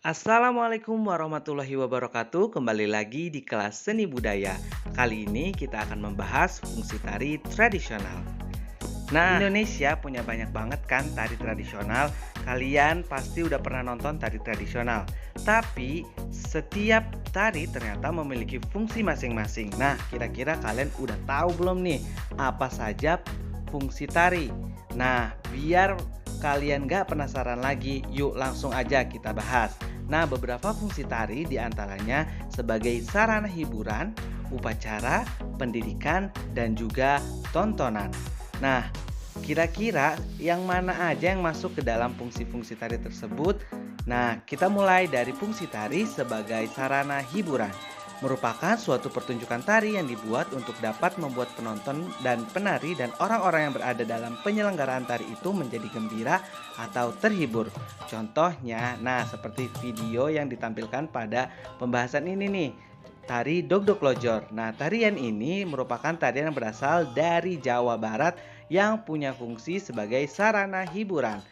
Assalamualaikum warahmatullahi wabarakatuh. Kembali lagi di kelas seni budaya. Kali ini kita akan membahas fungsi tari tradisional. Nah, Indonesia punya banyak banget kan tari tradisional. Kalian pasti udah pernah nonton tari tradisional. Tapi setiap tari ternyata memiliki fungsi masing-masing. Nah, kira-kira kalian udah tahu belum nih apa saja fungsi tari? Nah, biar kalian gak penasaran lagi, yuk langsung aja kita bahas. Nah, beberapa fungsi tari diantaranya sebagai sarana hiburan, upacara, pendidikan, dan juga tontonan. Nah, kira-kira yang mana aja yang masuk ke dalam fungsi-fungsi tari tersebut? Nah, kita mulai dari fungsi tari sebagai sarana hiburan. Merupakan suatu pertunjukan tari yang dibuat untuk dapat membuat penonton dan penari dan orang-orang yang berada dalam penyelenggaraan tari itu menjadi gembira atau terhibur. Contohnya, nah seperti video yang ditampilkan pada pembahasan ini nih. Tari Dogdog Lojor. Nah, tarian ini merupakan tarian yang berasal dari Jawa Barat yang punya fungsi sebagai sarana hiburan.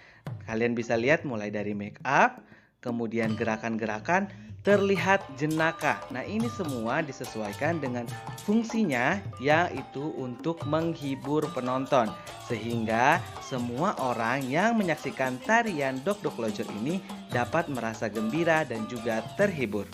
Kalian bisa lihat mulai dari make up, kemudian gerakan-gerakan terlihat jenaka. Nah, ini semua disesuaikan dengan fungsinya yaitu untuk menghibur penonton. Sehingga semua orang yang menyaksikan tarian Dogdog Lojor ini dapat merasa gembira dan juga terhibur.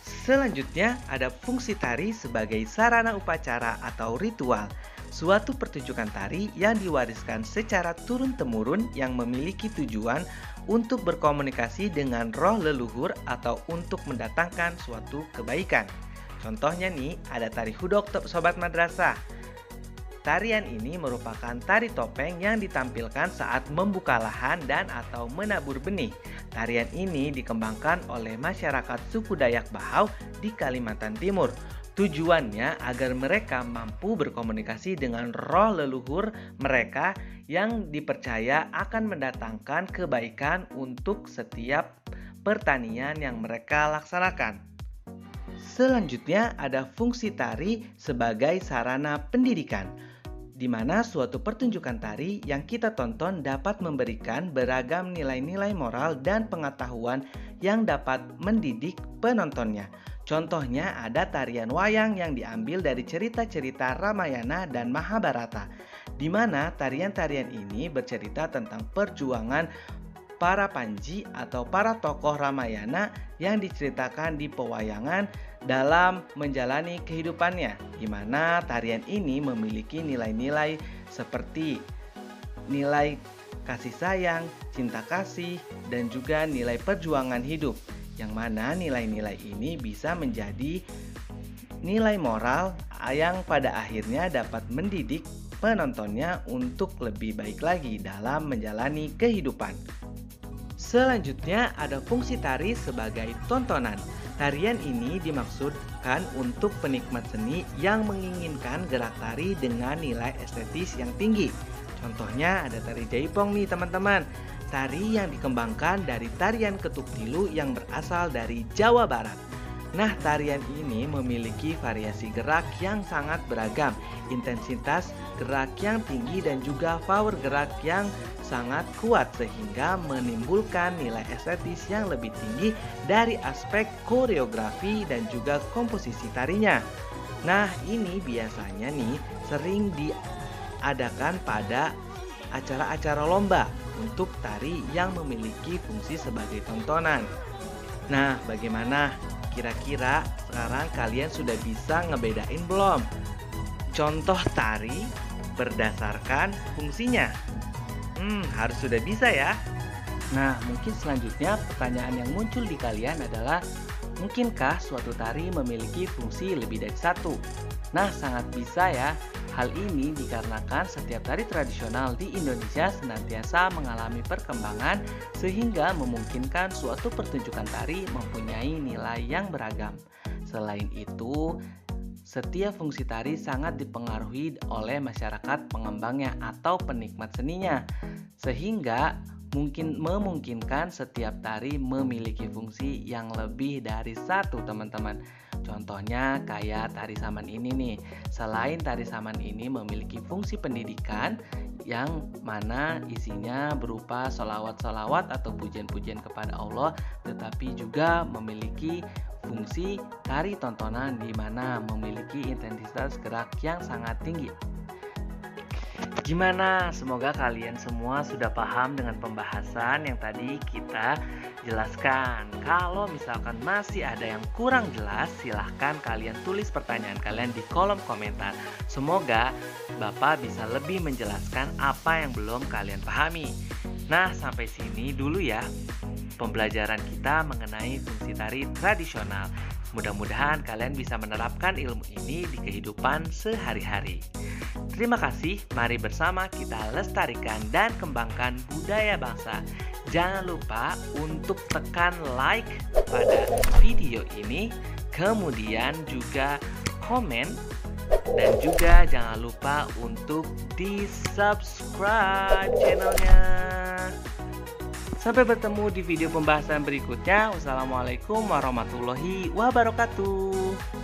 Selanjutnya ada fungsi tari sebagai sarana upacara atau ritual. Suatu pertunjukan tari yang diwariskan secara turun-temurun yang memiliki tujuan untuk berkomunikasi dengan roh leluhur atau untuk mendatangkan suatu kebaikan. Contohnya nih, ada tari hudok sobat madrasah. Tarian ini merupakan tari topeng yang ditampilkan saat membuka lahan dan atau menabur benih. Tarian ini dikembangkan oleh masyarakat suku Dayak Bahau di Kalimantan Timur. Tujuannya agar mereka mampu berkomunikasi dengan roh leluhur mereka yang dipercaya akan mendatangkan kebaikan untuk setiap pertanian yang mereka laksanakan. Selanjutnya ada fungsi tari sebagai sarana pendidikan, di mana suatu pertunjukan tari yang kita tonton dapat memberikan beragam nilai-nilai moral dan pengetahuan yang dapat mendidik penontonnya. Contohnya ada tarian wayang yang diambil dari cerita-cerita Ramayana dan Mahabharata, di mana tarian-tarian ini bercerita tentang perjuangan para panji atau para tokoh Ramayana yang diceritakan di pewayangan dalam menjalani kehidupannya, di mana tarian ini memiliki nilai-nilai seperti nilai kasih sayang, cinta kasih, dan juga nilai perjuangan hidup, yang mana nilai-nilai ini bisa menjadi nilai moral yang pada akhirnya dapat mendidik penontonnya untuk lebih baik lagi dalam menjalani kehidupan. Selanjutnya ada fungsi tari sebagai tontonan. Tarian ini dimaksudkan untuk penikmat seni yang menginginkan gerak tari dengan nilai estetis yang tinggi. Contohnya ada tari jaipong nih teman-teman. Tari yang dikembangkan dari tarian ketuk tilu yang berasal dari Jawa Barat. Nah, tarian ini memiliki variasi gerak yang sangat beragam, intensitas gerak yang tinggi dan juga power gerak yang sangat kuat sehingga menimbulkan nilai estetis yang lebih tinggi dari aspek koreografi dan juga komposisi tarinya. Nah, ini biasanya nih sering diadakan pada acara-acara lomba untuk tari yang memiliki fungsi sebagai tontonan. Nah, bagaimana? Kira-kira sekarang kalian sudah bisa ngebedain belum contoh tari berdasarkan fungsinya? Harus sudah bisa ya. Nah, mungkin selanjutnya pertanyaan yang muncul di kalian adalah, mungkinkah suatu tari memiliki fungsi lebih dari satu? Nah, sangat bisa ya. Hal ini dikarenakan setiap tari tradisional di Indonesia senantiasa mengalami perkembangan sehingga memungkinkan suatu pertunjukan tari mempunyai nilai yang beragam. Selain itu, setiap fungsi tari sangat dipengaruhi oleh masyarakat pengembangnya atau penikmat seninya, sehingga memungkinkan setiap tari memiliki fungsi yang lebih dari satu teman-teman. Contohnya kayak tari saman ini nih. Selain tari saman ini memiliki fungsi pendidikan yang mana isinya berupa sholawat-sholawat atau pujian-pujian kepada Allah, tetapi juga memiliki fungsi tari tontonan di mana memiliki intensitas gerak yang sangat tinggi. Gimana? Semoga kalian semua sudah paham dengan pembahasan yang tadi kita jelaskan. Kalau misalkan masih ada yang kurang jelas, silahkan kalian tulis pertanyaan kalian di kolom komentar. Semoga Bapak bisa lebih menjelaskan apa yang belum kalian pahami. Nah, sampai sini dulu ya pembelajaran kita mengenai fungsi tari tradisional. Mudah-mudahan kalian bisa menerapkan ilmu ini di kehidupan sehari-hari. Terima kasih, mari bersama kita lestarikan dan kembangkan budaya bangsa. Jangan lupa untuk tekan like pada video ini, kemudian juga komen, dan juga jangan lupa untuk di-subscribe channelnya. Sampai bertemu di video pembahasan berikutnya. Wassalamualaikum warahmatullahi wabarakatuh.